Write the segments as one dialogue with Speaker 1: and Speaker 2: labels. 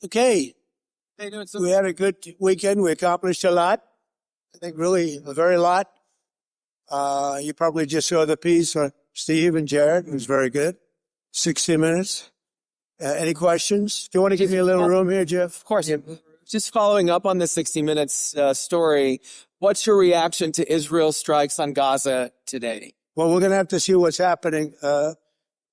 Speaker 1: Okay,
Speaker 2: Hey, doing
Speaker 1: we had a good weekend. We accomplished a lot. I think really a very lot. You probably just saw the piece on Steve and Jared. It was very good. 60 minutes. Any questions? Do you want to give me a little room here, Jeff?
Speaker 2: Of course. Just following up on the 60 Minutes story, what's your reaction to Israel's strikes on Gaza today?
Speaker 1: Well, we're going to have to see what's happening.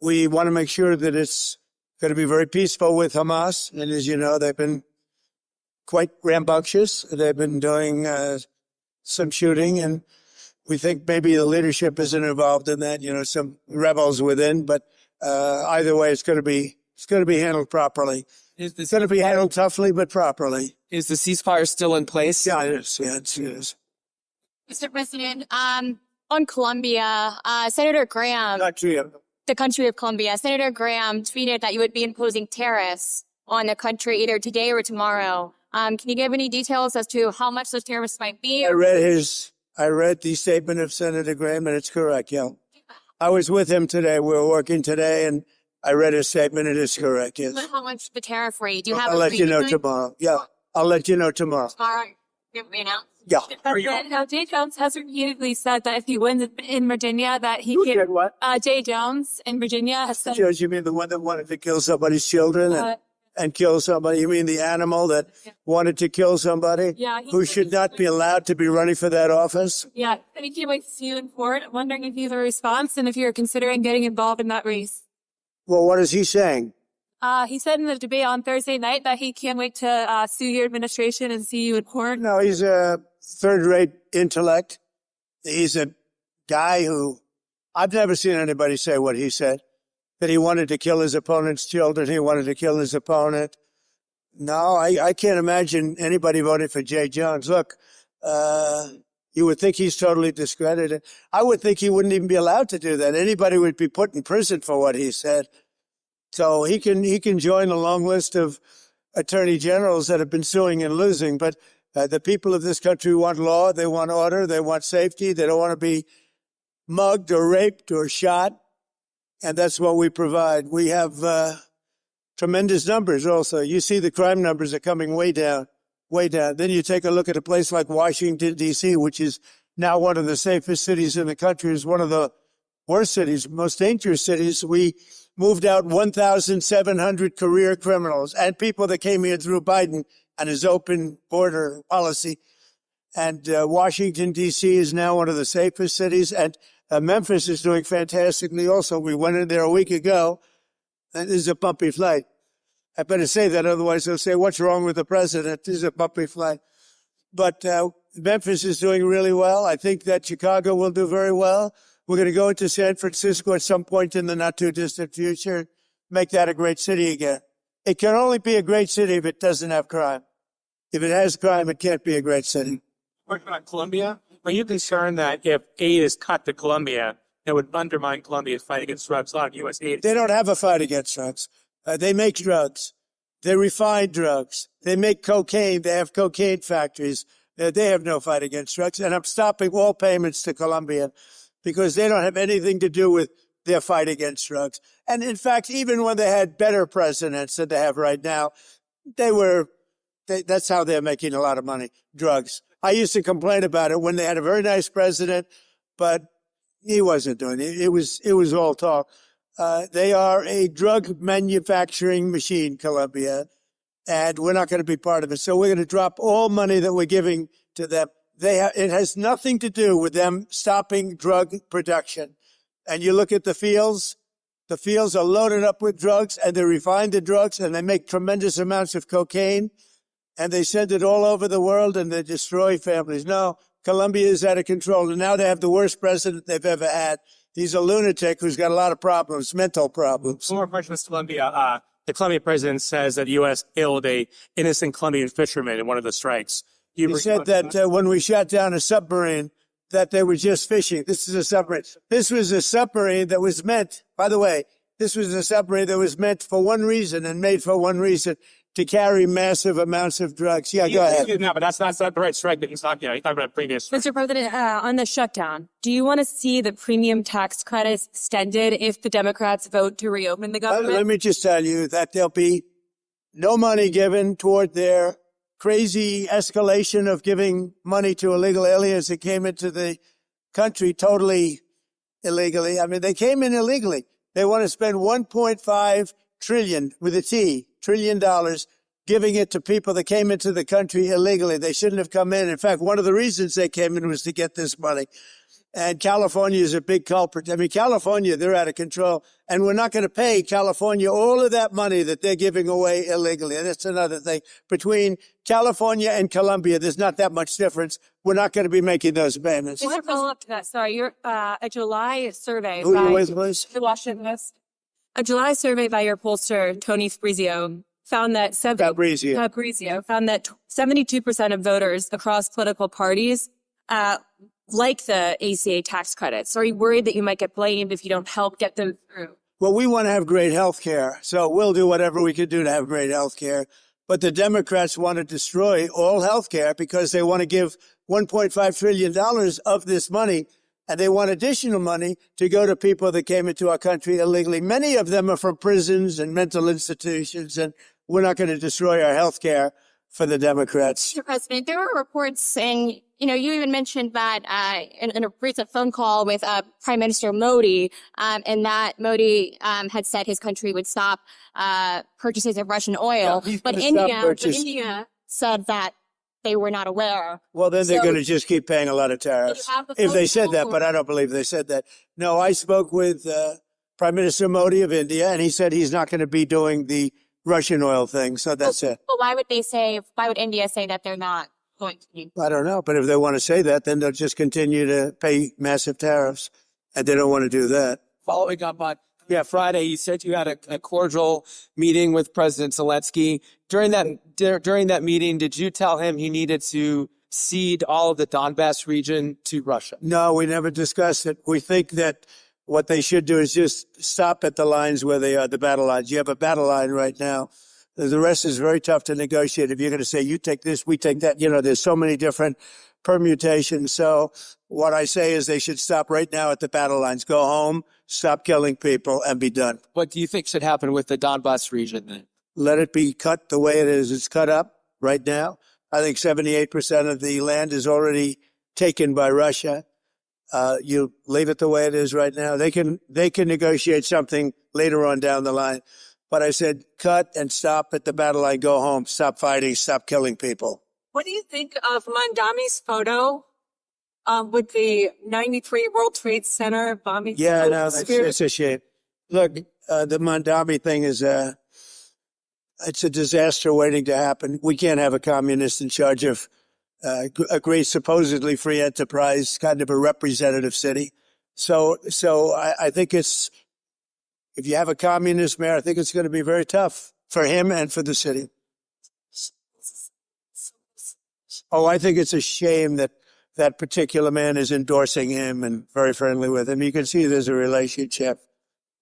Speaker 1: We want to make sure that it's going to be very peaceful with Hamas. And as you know, they've been quite rambunctious. They've been doing some shooting, and we think maybe the leadership isn't involved in that, some rebels within. But either way, it's going to be handled properly. It's going to be handled toughly, but properly.
Speaker 2: Is the ceasefire still in place?
Speaker 1: Yeah, it is. Yeah, it is.
Speaker 3: Mr. President, on Colombia, Senator Graham, the country of Colombia, Senator Graham tweeted that you would be imposing tariffs on the country either today or tomorrow. Can you give any details as to how much those tariffs might be?
Speaker 1: I read the statement of Senator Graham, and it's correct, yeah. I was with him today. We were working today, and I read his statement. It is correct, yes.
Speaker 3: But how much the tariff rate? Do you have
Speaker 1: I'll let you know tomorrow. Yeah, I'll let you know tomorrow.
Speaker 3: Tomorrow, you announced?
Speaker 1: Yeah.
Speaker 4: Now, Jay Jones has repeatedly said that if he wins in Virginia, that he
Speaker 1: Who
Speaker 4: can.
Speaker 1: did what?
Speaker 4: Jay Jones in Virginia has said.
Speaker 1: Judge, you mean the one that wanted to kill somebody's children and kill somebody? You mean the animal that wanted to kill somebody?
Speaker 4: Yeah.
Speaker 1: Who should not be allowed to be running for that office?
Speaker 4: Yeah. And he can't wait to see you in court. I'm wondering if you have a response and if you're considering getting involved in that race.
Speaker 1: Well, what is he saying?
Speaker 4: He said in the debate on Thursday night that he can't wait to sue your administration and see you in court.
Speaker 1: No, he's a third-rate intellect. He's a guy who I've never seen anybody say what he said, that he wanted to kill his opponent's children. He wanted to kill his opponent. No, I can't imagine anybody voting for Jay Jones. Look, you would think he's totally discredited. I would think he wouldn't even be allowed to do that. Anybody would be put in prison for what he said. So he can join a long list of attorney generals that have been suing and losing. But the people of this country want law. They want order. They want safety. They don't want to be mugged or raped or shot. And that's what we provide. We have tremendous numbers also. You see the crime numbers are coming way down, way down. Then you take a look at a place like Washington, D.C., which is now one of the safest cities in the country, is one of the worst cities, most dangerous cities. We moved out 1,700 career criminals and people that came here through Biden and his open border policy. And Washington, D.C. is now one of the safest cities. And Memphis is doing fantastically also. We went in there a week ago, and this is a bumpy flight. I better say that, otherwise they'll say, what's wrong with the president? This is a bumpy flight. But Memphis is doing really well. I think that Chicago will do very well. We're going to go into San Francisco at some point in the not-too-distant future, make that a great city again. It can only be a great city if it doesn't have crime. If it has crime, it can't be a great city.
Speaker 5: What about Colombia? Are you concerned that if aid is cut to Colombia, it would undermine Colombia's fight against drugs on U.S. aid?
Speaker 1: They don't have a fight against drugs. They make drugs. They refine drugs. They make cocaine. They have cocaine factories. They have no fight against drugs. And I'm stopping all payments to Colombia because they don't have anything to do with their fight against drugs. And in fact, even when they had better presidents than they have right now, that's how they're making a lot of money, drugs. I used to complain about it when they had a very nice president, but he wasn't doing it. It was all talk. They are a drug manufacturing machine, Colombia, and we're not going to be part of it. So we're going to drop all money that we're giving to them. It has nothing to do with them stopping drug production. And you look at the fields are loaded up with drugs, and they refine the drugs, and they make tremendous amounts of cocaine, and they send it all over the world, and they destroy families. No, Colombia is out of control, and now they have the worst president they've ever had. He's a lunatic who's got a lot of problems, mental problems.
Speaker 5: One more question with Colombia. The Colombian president says that the U.S. killed a innocent Colombian fisherman in one of the strikes.
Speaker 1: He said that when we shot down a submarine, that they were just fishing. This is a submarine. This was a submarine that was meant, by the way, this was a submarine that was meant for one reason and made for one reason, to carry massive amounts of drugs. Yeah, go ahead.
Speaker 5: No, but that's not the right strike that he's talking about. He's talking about previous.
Speaker 4: Mr. President, on the shutdown, do you want to see the premium tax credits extended if the Democrats vote to reopen the government?
Speaker 1: Let me just tell you that there'll be no money given toward their crazy escalation of giving money to illegal aliens that came into the country totally illegally. I mean, they came in illegally. They want to spend $1.5 trillion with a T, trillion dollars, giving it to people that came into the country illegally. They shouldn't have come in. In fact, one of the reasons they came in was to get this money. And California is a big culprit. I mean, California, they're out of control. And we're not going to pay California all of that money that they're giving away illegally. And that's another thing. Between California and Colombia, there's not that much difference. We're not going to be making those payments.
Speaker 4: Just to follow up to that, sorry, your a July survey
Speaker 1: Who are you
Speaker 4: by
Speaker 1: with, please?
Speaker 4: the Washington Post. A July survey by your pollster, Tony Fabrizio, found that
Speaker 1: Fabrizio
Speaker 4: found that 72% of voters across political parties like the ACA tax credits. Are you worried that you might get blamed if you don't help get them through?
Speaker 1: Well, we want to have great health care, so we'll do whatever we can do to have great health care. But the Democrats want to destroy all health care because they want to give $1.5 trillion of this money, and they want additional money to go to people that came into our country illegally. Many of them are from prisons and mental institutions, and we're not going to destroy our health care for the Democrats.
Speaker 3: Mr. President, there were reports, and you even mentioned that in a recent phone call with Prime Minister Modi, and that Modi had said his country would stop purchases of Russian oil, but India said that they were not aware.
Speaker 1: Well, then they're going to just keep paying a lot of tariffs. If they said that, but I don't believe they said that. No, I spoke with Prime Minister Modi of India, and he said he's not going to be doing the Russian oil thing, so that's it.
Speaker 3: But why would India say that they're not going to?
Speaker 1: I don't know, but if they want to say that, then they'll just continue to pay massive tariffs, and they don't want to do that.
Speaker 2: Following up on, Friday, you said you had a cordial meeting with President Zelensky. During that meeting, did you tell him he needed to cede all of the Donbass region to Russia?
Speaker 1: No, we never discussed it. We think that what they should do is just stop at the lines where they are, the battle lines. You have a battle line right now. The rest is very tough to negotiate. If you're going to say, you take this, we take that, there's so many different permutations. So what I say is they should stop right now at the battle lines. Go home, stop killing people, and be done.
Speaker 2: What do you think should happen with the Donbass region then?
Speaker 1: Let it be cut the way it is. It's cut up right now. I think 78% of the land is already taken by Russia. You leave it the way it is right now. They can negotiate something later on down the line. But I said, cut and stop at the battle line, go home, stop fighting, stop killing people.
Speaker 4: What do you think of Mandami's photo with the 93 World Trade Center bombing?
Speaker 1: Yeah, no, it's a shame. Look, the Mandami thing is it's a disaster waiting to happen. We can't have a communist in charge of a great, supposedly free enterprise, kind of a representative city. So I think if you have a communist mayor, I think it's going to be very tough for him and for the city. Oh, I think it's a shame that that particular man is endorsing him and very friendly with him. You can see there's a relationship.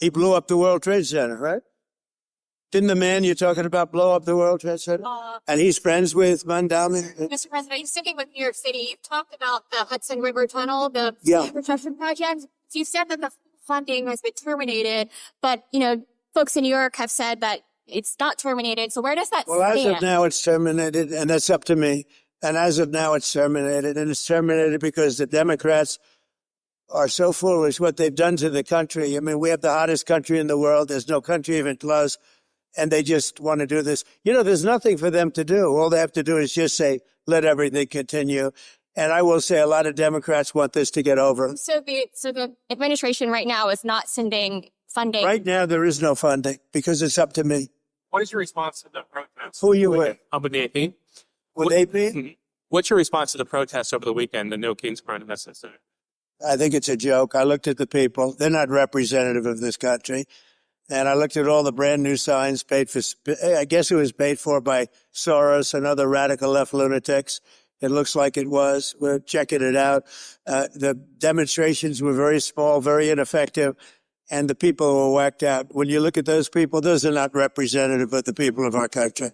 Speaker 1: He blew up the World Trade Center, right? Didn't the man you're talking about blow up the World Trade Center? And he's friends with Mandami?
Speaker 3: Mr. President, sticking with New York City, you've talked about the Hudson River Tunnel, the infrastructure project. So you said that the funding has been terminated, but, folks in New York have said that it's not terminated. So where does that stand?
Speaker 1: Well, as of now, it's terminated, and that's up to me. And as of now, it's terminated, and it's terminated because the Democrats are so foolish what they've done to the country. I mean, we have the hottest country in the world. There's no country even close. And they just want to do this. There's nothing for them to do. All they have to do is just say, let everything continue. And I will say a lot of Democrats want this to get over.
Speaker 3: So the administration right now is not sending funding.
Speaker 1: Right now, there is no funding because it's up to me.
Speaker 5: What is your response to the protests?
Speaker 1: Who are you with?
Speaker 5: I'm with the AP.
Speaker 1: With AP?
Speaker 5: What's your response to the protests over the weekend, the No Kings protest?
Speaker 1: I think it's a joke. I looked at the people. They're not representative of this country. And I looked at all the brand new signs paid for, I guess it was paid for by Soros and other radical left lunatics. It looks like it was. We're checking it out. The demonstrations were very small, very ineffective, and the people were whacked out. When you look at those people, those are not representative of the people of our country.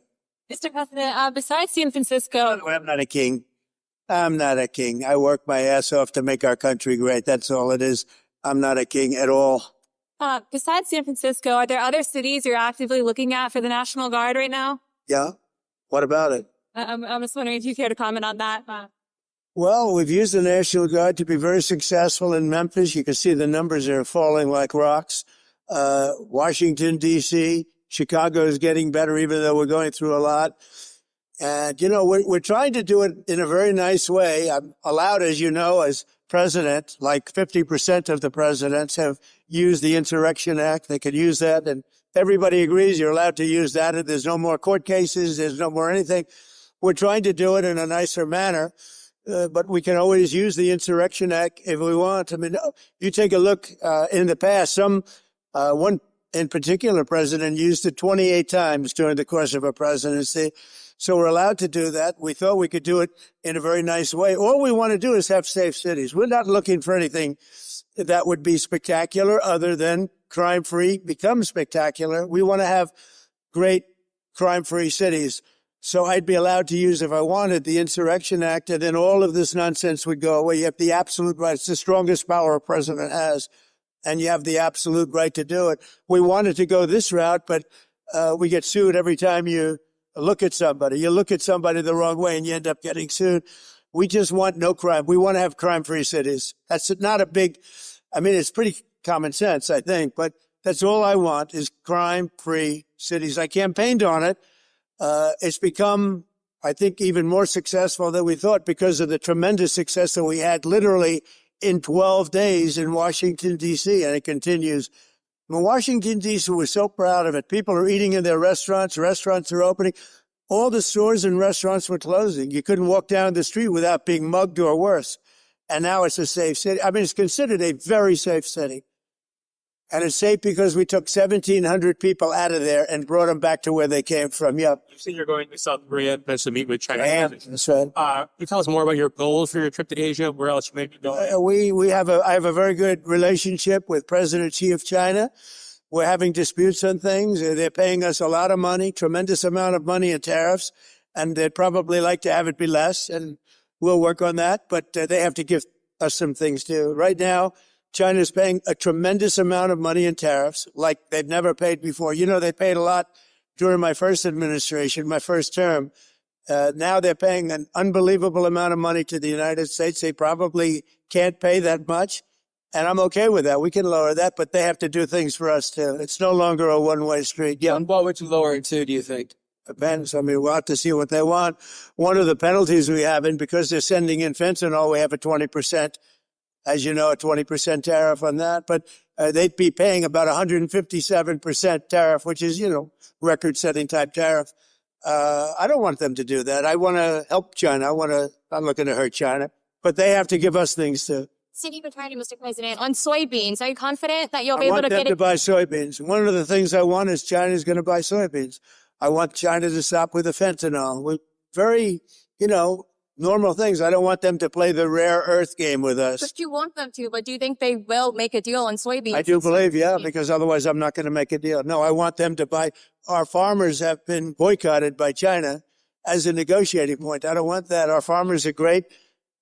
Speaker 4: Mr. President, besides San Francisco...
Speaker 1: I'm not a king. I'm not a king. I work my ass off to make our country great. That's all it is. I'm not a king at all.
Speaker 4: Besides San Francisco, are there other cities you're actively looking at for the National Guard right now?
Speaker 1: Yeah. What about it?
Speaker 4: I'm just wondering if you care to comment on that.
Speaker 1: Well, we've used the National Guard to be very successful in Memphis. You can see the numbers are falling like rocks. Washington, D.C., Chicago is getting better, even though we're going through a lot. And, we're trying to do it in a very nice way. I'm allowed, as you know, as president, like 50% of the presidents have used the Insurrection Act. They could use that, and everybody agrees you're allowed to use that. And there's no more court cases. There's no more anything. We're trying to do it in a nicer manner. But we can always use the Insurrection Act if we want. I mean, you take a look in the past, one in particular president used it 28 times during the course of a presidency. So we're allowed to do that. We thought we could do it in a very nice way. All we want to do is have safe cities. We're not looking for anything that would be spectacular other than crime-free become spectacular. We want to have great crime-free cities. So I'd be allowed to use, if I wanted, the Insurrection Act, and then all of this nonsense would go away. You have the absolute right. It's the strongest power a president has, and you have the absolute right to do it. We wanted to go this route, but we get sued every time you look at somebody. You look at somebody the wrong way, and you end up getting sued. We just want no crime. We want to have crime-free cities. That's not a big, it's pretty common sense, I think, but that's all I want is crime-free cities. I campaigned on it. It's become, I think, even more successful than we thought because of the tremendous success that we had literally in 12 days in Washington, D.C., and it continues. When Washington, D.C., we're so proud of it. People are eating in their restaurants. Restaurants are opening. All the stores and restaurants were closing. You couldn't walk down the street without being mugged or worse. And now it's a safe city. It's considered a very safe city. And it's safe because we took 1,700 people out of there and brought them back to where they came from. Yep.
Speaker 5: You say you're going to South Korea to meet with China.
Speaker 1: That's right.
Speaker 5: Can you tell us more about your goals for your trip to Asia? Where else you may be going?
Speaker 1: I have a very good relationship with President Xi of China. We're having disputes on things. They're paying us a lot of money, tremendous amount of money in tariffs, and they'd probably like to have it be less, and we'll work on that. But they have to give us some things too. Right now, China is paying a tremendous amount of money in tariffs like they've never paid before. They paid a lot during my first administration, my first term. Now they're paying an unbelievable amount of money to the United States. They probably can't pay that much. And I'm okay with that. We can lower that, but they have to do things for us too. It's no longer a one-way street. Yeah.
Speaker 2: And what would you lower it to, do you think?
Speaker 1: Depends. We'll have to see what they want. One of the penalties we have, and because they're sending in fentanyl, we have a 20%. As you know, a 20% tariff on that, but they'd be paying about 157% tariff, which is, record-setting type tariff. I don't want them to do that. I want to help China. I'm looking to hurt China, but they have to give us things too.
Speaker 3: City Attorney, Mr. President, on soybeans, are you confident that you'll be able to
Speaker 1: I want them
Speaker 3: get
Speaker 1: to
Speaker 3: it?
Speaker 1: buy soybeans. One of the things I want is China's going to buy soybeans. I want China to stop with the fentanyl. We're very, normal things. I don't want them to play the rare earth game with us.
Speaker 3: But you want them to, but do you think they will make a deal on soybeans?
Speaker 1: I do believe, yeah, because otherwise I'm not going to make a deal. No, I want them to buy. Our farmers have been boycotted by China as a negotiating point. I don't want that. Our farmers are great,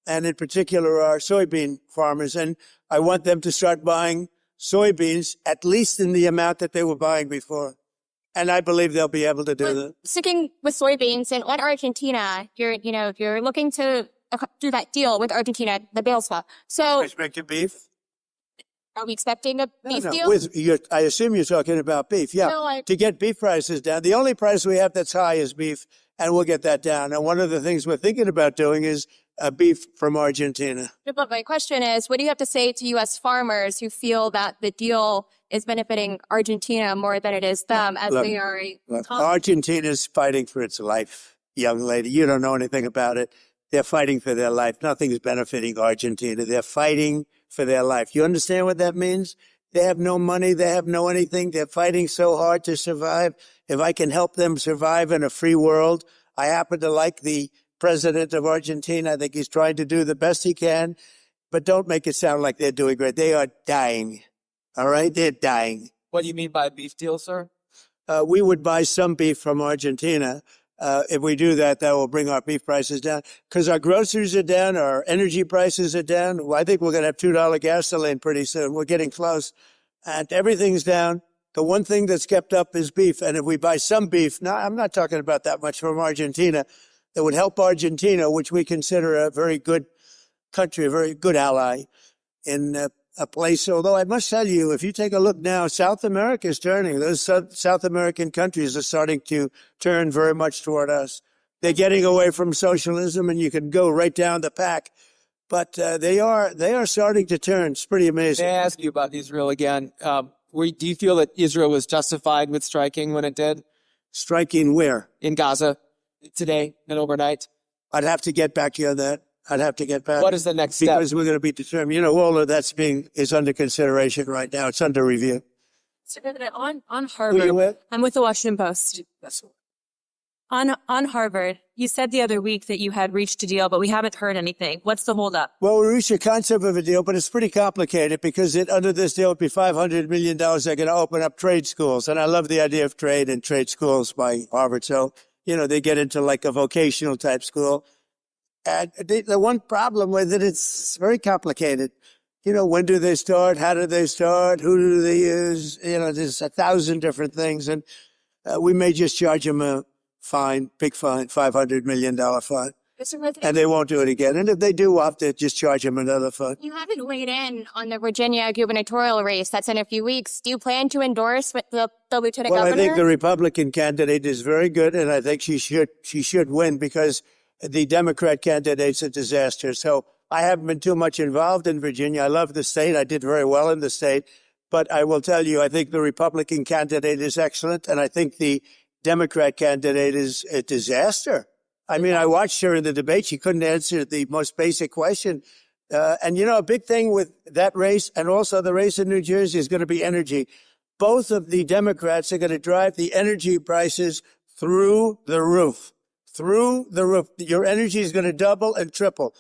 Speaker 1: and in particular our soybean farmers, and I want them to start buying soybeans at least in the amount that they were buying before. And I believe they'll be able to do that.
Speaker 3: Sticking with soybeans and on Argentina, you're looking to do that deal with Argentina, the bail swap. So,
Speaker 1: Respect to beef?
Speaker 3: are we expecting a beef deal?
Speaker 1: I assume you're talking about beef. Yeah.
Speaker 3: No,
Speaker 1: to get beef prices down. The only price we have that's high is beef, and we'll get that down. And one of the things we're thinking about doing is beef from Argentina.
Speaker 3: But my question is, what do you have to say to U.S. farmers who feel that the deal is benefiting Argentina more than it is them, as they are
Speaker 1: Argentina's fighting for its life, young lady. You don't know anything about it. They're fighting for their life. Nothing's benefiting Argentina. They're fighting for their life. You understand what that means? They have no money. They have no anything. They're fighting so hard to survive. If I can help them survive in a free world, I happen to like the president of Argentina. I think he's trying to do the best he can, but don't make it sound like they're doing great. They are dying. All right? They're dying.
Speaker 2: What do you mean by a beef deal, sir?
Speaker 1: We would buy some beef from Argentina. If we do that, that will bring our beef prices down because our groceries are down, our energy prices are down. Well, I think we're going to have $2 gasoline pretty soon. We're getting close. and everything's down. The one thing that's kept up is beef. And if we buy some beef, now I'm not talking about that much from Argentina, that would help Argentina, which we consider a very good country, a very good ally in a place. Although I must tell you, if you take a look now, South America is turning. Those South American countries are starting to turn very much toward us. They're getting away from socialism, and you can go right down the pack. But they are starting to turn. It's pretty amazing.
Speaker 2: May I ask you about Israel again? Do you feel that Israel was justified with striking when it did
Speaker 1: Striking where?
Speaker 2: in Gaza today and overnight?
Speaker 1: I'd have to get back to you on that. I'd have to get back.
Speaker 2: What is the next step?
Speaker 1: Because we're going to be determined. You know, all of that's is under consideration right now. It's under review.
Speaker 4: So on
Speaker 1: Who are you
Speaker 4: Harvard,
Speaker 1: with?
Speaker 4: I'm with the Washington Post. On Harvard, you said the other week that you had reached a deal, but we haven't heard anything. What's the holdup?
Speaker 1: Well, we reached a concept of a deal, but it's pretty complicated because under this deal would be $500 million. They're going to open up trade schools. And I love the idea of trade and trade schools by Harvard. So, you know, they get into like a vocational type school. And the one problem with it, it's very complicated. You know, when do they start? How do they start? Who do they use? You know, there's 1,000 different things. And we may just charge them a fine, big fine, $500 million fine. And they won't do it again. And if they do, we'll have to just charge them another fine.
Speaker 3: You haven't weighed in on the Virginia gubernatorial race that's in a few weeks. Do you plan to endorse the lieutenant
Speaker 1: Well,
Speaker 3: governor?
Speaker 1: I think the Republican candidate is very good, and I think she should win because the Democrat candidate's a disaster. So I haven't been too much involved in Virginia. I love the state. I did very well in the state. But I will tell you, I think the Republican candidate is excellent, and I think the Democrat candidate is a disaster. I mean, I watched her in the debate. She couldn't answer the most basic question. And, you know, a big thing with that race and also the race in New Jersey is going to be energy. Both of the Democrats are going to drive the energy prices through the roof. Through the roof. Your energy is going to double and triple.